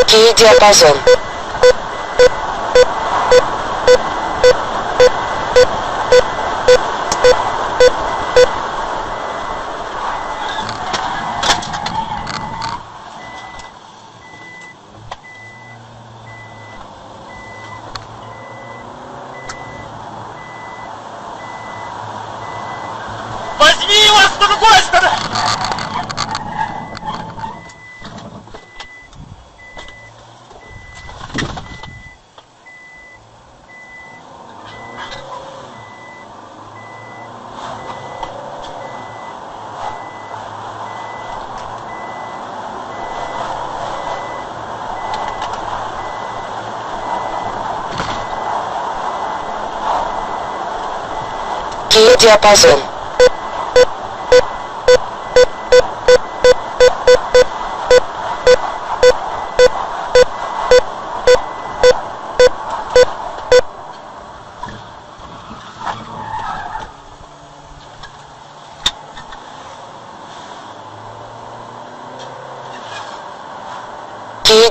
Короткий диапазон. Возьми его с другой стороны! Диапазон.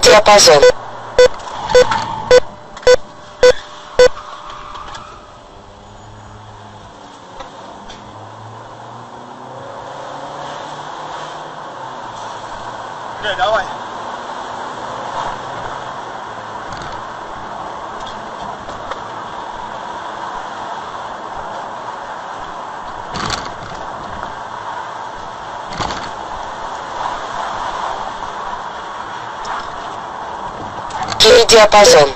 Диапазон. Давай. Диапазон.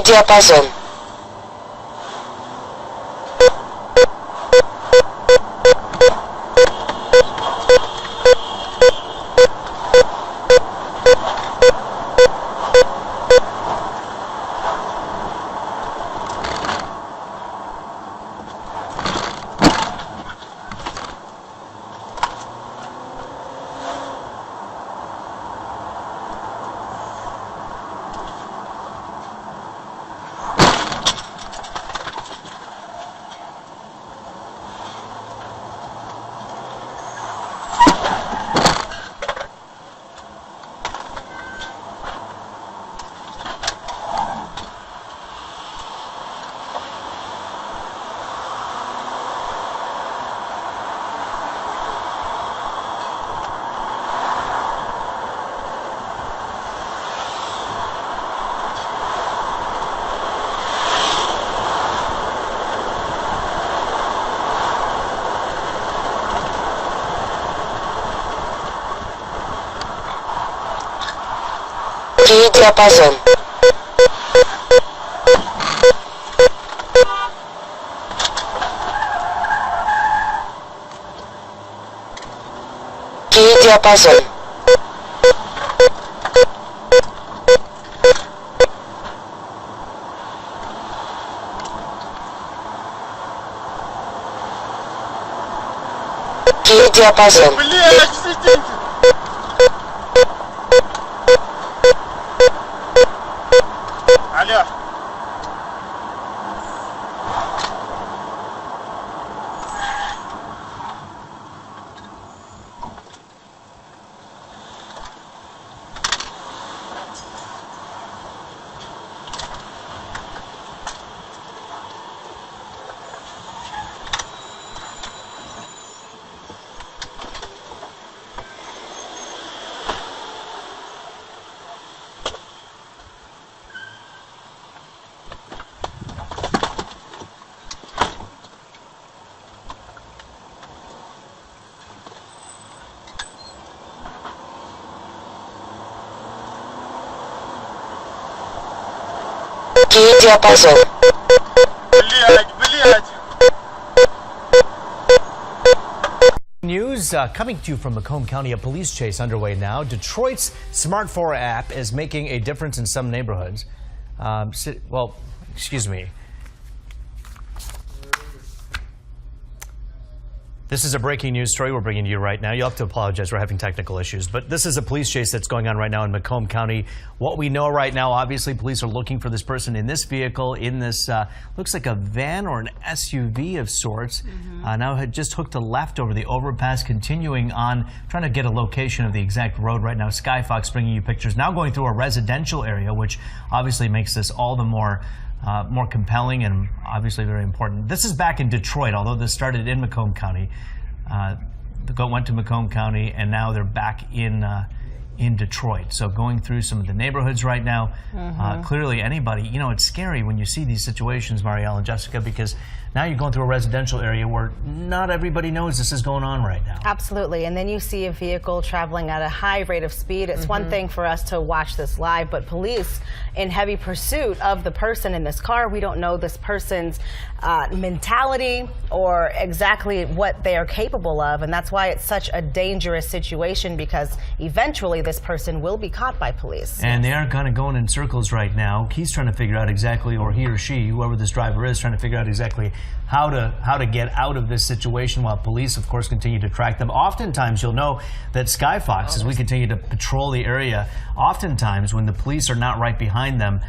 Диапазон. Диапазон. Диапазон. Диапазон. Блядь, сидите! Алло. Киев диапазон. Блядь. News coming to you from Macomb County. A police chase underway now. Detroit's Smart 4 app is making a difference in some neighborhoods. Well, excuse me. This is a breaking news story we're bringing to you right now. You'll have to apologize, we're having technical issues. But this is a police chase that's going on right now in Macomb County. What we know right now, obviously, police are looking for this person in this vehicle, in this, looks like a van or an SUV of sorts. Now had just hooked a left over the overpass, continuing on, trying to get a location of the exact road right now. Skyfox bringing you pictures. Now going through a residential area, which obviously makes this all the more compelling and obviously very important. This is back in Detroit, although this started in Macomb County. Went to Macomb County, and now they're back in Detroit. So going through some of the neighborhoods right now. Clearly anybody, you know, it's scary when you see these situations, Marielle and Jessica, because now you're going through a residential area where not everybody knows this is going on right now. Absolutely. And then you see a vehicle traveling at a high rate of speed. It's one thing for us to watch this live, but police in heavy pursuit of the person in this car. We don't know this person's mentality or exactly what they are capable of. And that's why it's such a dangerous situation, because eventually this person will be caught by police. And they are kind of going in circles right now. He's trying to figure out exactly, or he or she, whoever this driver is, trying to figure out exactly how to get out of this situation, while police, of course, continue to track them. Oftentimes, you'll know that Skyfox, as we continue to patrol the area, oftentimes when the police are not right behind them,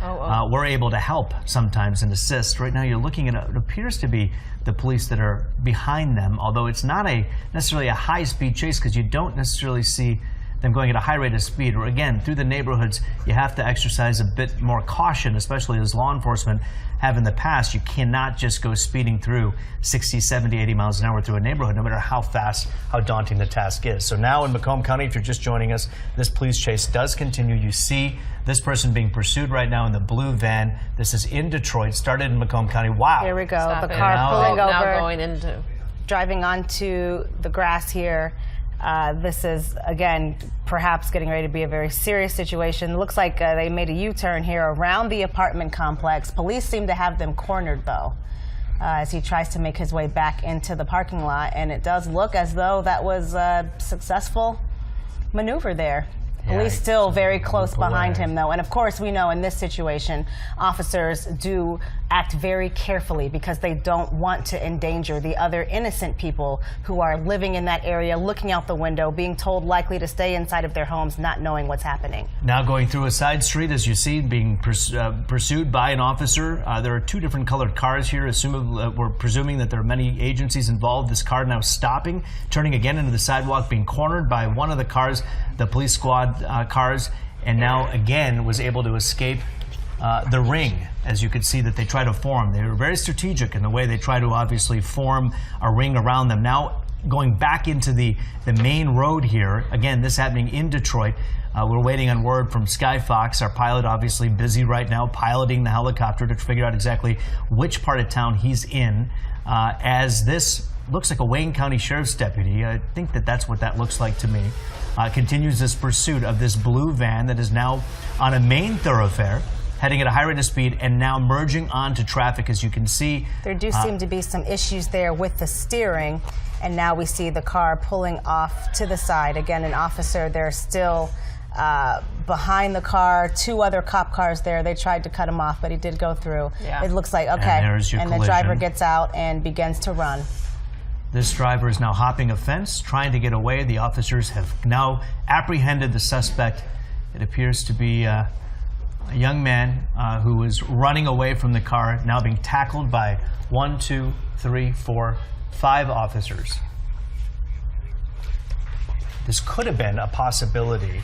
we're able to help sometimes and assist. Right now, you're looking at it appears to be the police that are behind them, although it's not necessarily a high-speed chase, because you don't necessarily see them going at a high rate of speed. Or again, through the neighborhoods, you have to exercise a bit more caution, especially as law enforcement have in the past. You cannot just go speeding through 60, 70, 80 miles an hour through a neighborhood, no matter how fast, how daunting the task is. So now in Macomb County, if you're just joining us, this police chase does continue. You see this person being pursued right now in the blue van. This is in Detroit, started in Macomb County. Wow. Here we go. Stop the it. car Now pulling over, Now going into. driving onto the grass here. This is, again, perhaps getting ready to be a very serious situation. Looks like they made a U-turn here around the apartment complex. Police seem to have them cornered, though, as he tries to make his way back into the parking lot. And it does look as though that was a successful maneuver there. Police still very close behind him, though. And of course, we know in this situation, officers do act very carefully because they don't want to endanger the other innocent people who are living in that area, looking out the window, being told likely to stay inside of their homes, not knowing what's happening. Now going through a side street, as you see, being pursued by an officer. There are two different colored cars here. We're presuming that there are many agencies involved. This car now stopping, turning again into the sidewalk, being cornered by one of the cars, the police squad cars, and now again was able to escape the ring. As you could see that they try to form. They were very strategic in the way they try to obviously form a ring around them. Now going back into the main road here, again, this happening in Detroit. We're waiting on word from Skyfox, our pilot, obviously busy right now piloting the helicopter to figure out exactly which part of town he's in. As this looks like a Wayne County Sheriff's deputy, I think that's what that looks like to me, continues this pursuit of this blue van that is now on a main thoroughfare, heading at a high rate of speed and now merging onto traffic. As you can see, there do seem to be some issues there with the steering, and now we see the car pulling off to the side. Again, an officer there still behind the car, two other cop cars there. They tried to cut him off, but he did go through. Yeah. It looks like, okay, and the driver gets out and begins to run. This driver is now hopping a fence, trying to get away. The officers have now apprehended the suspect. It appears to be a young man who is running away from the car, now being tackled by 1, 2, 3, 4, 5 officers. This could have been a possibility,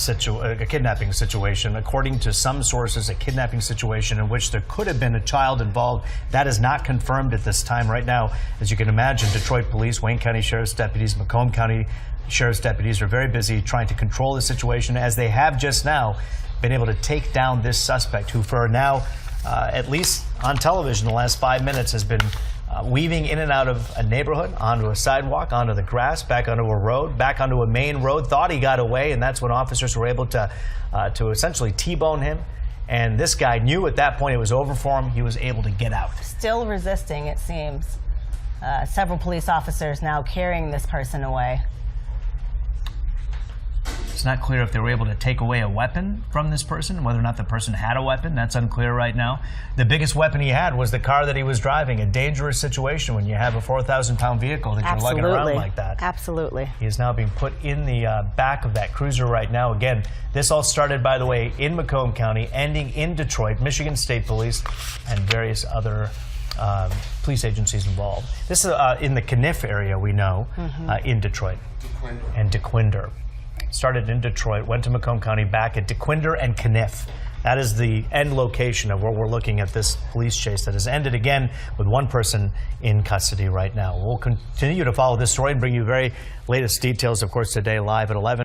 a kidnapping situation. According to some sources, a kidnapping situation in which there could have been a child involved. That is not confirmed at this time. Right now, as you can imagine, Detroit police, Wayne County Sheriff's deputies, Macomb County Sheriff's deputies are very busy trying to control the situation, as they have just now been able to take down this suspect, who for now, at least on television the last 5 minutes, has been weaving in and out of a neighborhood, onto a sidewalk, onto the grass, back onto a road, back onto a main road. Thought he got away, and that's when officers were able to essentially T-bone him And this guy knew at that point it was over for him. He was able to get out. Still resisting, it seems. Several police officers now carrying this person away. It's not clear if they were able to take away a weapon from this person, whether or not the person had a weapon. That's unclear right now. The biggest weapon he had was the car that he was driving. A dangerous situation when you have a 4,000-pound vehicle that you're lugging around like that. Absolutely. He is now being put in the back of that cruiser right now. Again, this all started, by the way, in Macomb County, ending in Detroit, Michigan State Police, and various other police agencies involved. This is in the Kniff area, we know, in Detroit. And Dequindre. Started in Detroit, went to Macomb County, back at Dequindre and Kniff. That is the end location of where we're looking at this police chase that has ended again with one person in custody right now. We'll continue to follow this story and bring you very latest details, of course, today live at 11.